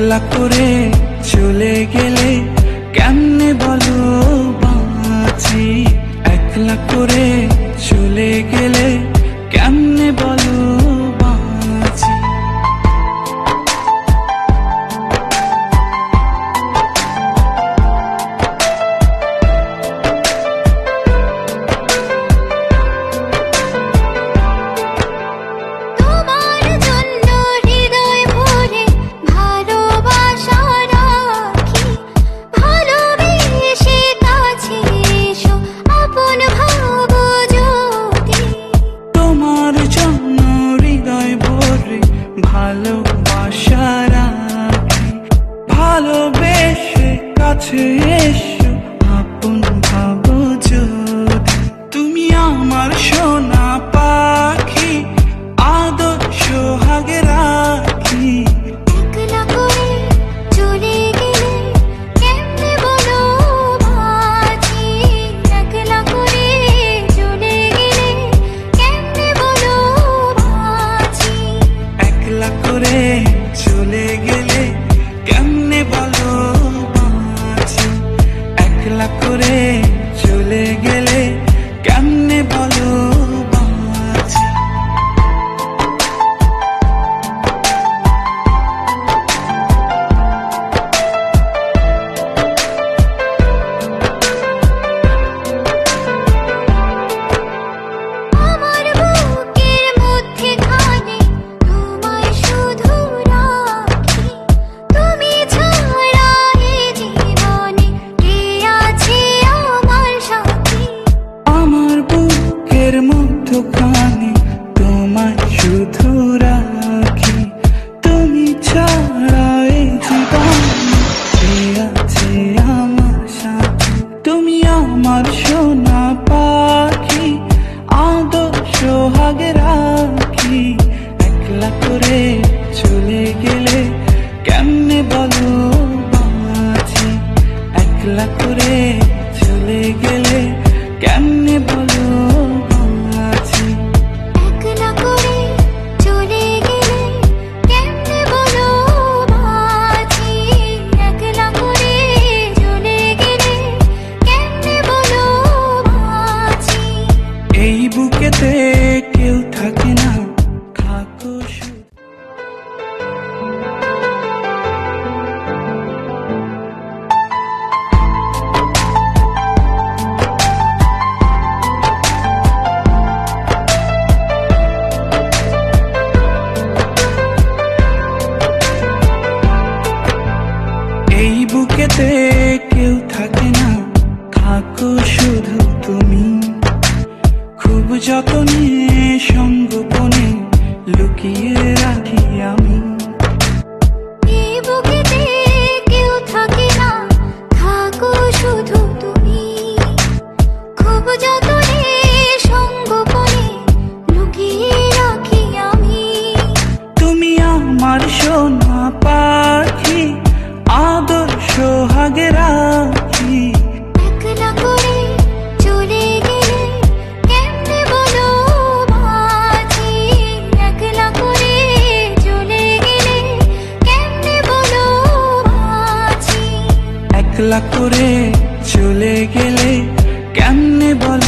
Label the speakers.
Speaker 1: একলা করে চলে গেলে কেমনে বলো বাঁচি, একলা করে চলে গেলে কেমনে বলো বাঁচি। ভালোবাসা রাখি, ভালোবেসে কাছে এসো আপন ভাবো যদি। তুমি আমার সোনা পাখি, আদর সোহাগে রাখি।
Speaker 2: একলা করে চলে গেলে কেমনে বলো বাঁচি, একলা করে চলে গেলে কেমনে বলো বাঁচি।
Speaker 1: একলা করে চলে গেলে কেমনে বলো বাঁচি, একলা করে চলে গেলে কেমনে বলো বাঁচি।
Speaker 2: আমার বুকের মধ্যে খানে তোমায় শুধু রাখি, তুমি ছাড়া এই জীবনে কে আছে আমার সাথী।
Speaker 1: আমার বুকের মধ্যখানে তোমায় শুধু রাখি, তুমি ছাড়া এই জীবনে কে আছে আমার সাথে। তুমি আমার সোনা পাখি, আদর সোহাগে রাখি। একলা করে চলে গেলে কেমনে বলো বাঁচি, একলা করে চলে গেলে কেমনে বলো বাঁচি।
Speaker 2: একলা করে চলে গেলে কেমনে বলো বাঁচি, একলা করে চলে গেলে কেমনে বলো বাঁচি।
Speaker 1: এই বুকেতে কেউ থাকে না, থাকো শুধু। এই বুকেতে কেউ থাকে না, থাকো শুধু তুমি। খুব যতনে সঙ্গোপনে লুকিয়ে রাখি আমি।
Speaker 2: এই বুকেতে কেউ থাকে না, থাকো শুধু তুমি। খুব যতনে সঙ্গোপনে লুকিয়ে রাখি আমি।
Speaker 1: তুমি আমার সোনা পাখি, আদর সোহাগে রাখি।
Speaker 2: একলা করে চলে গেলে কেমনে বলো বাঁচি, একলা করে চলে গেলে কেমনে বলো বাঁচি।
Speaker 1: একলা করে চলে গেলে কেমনে বলো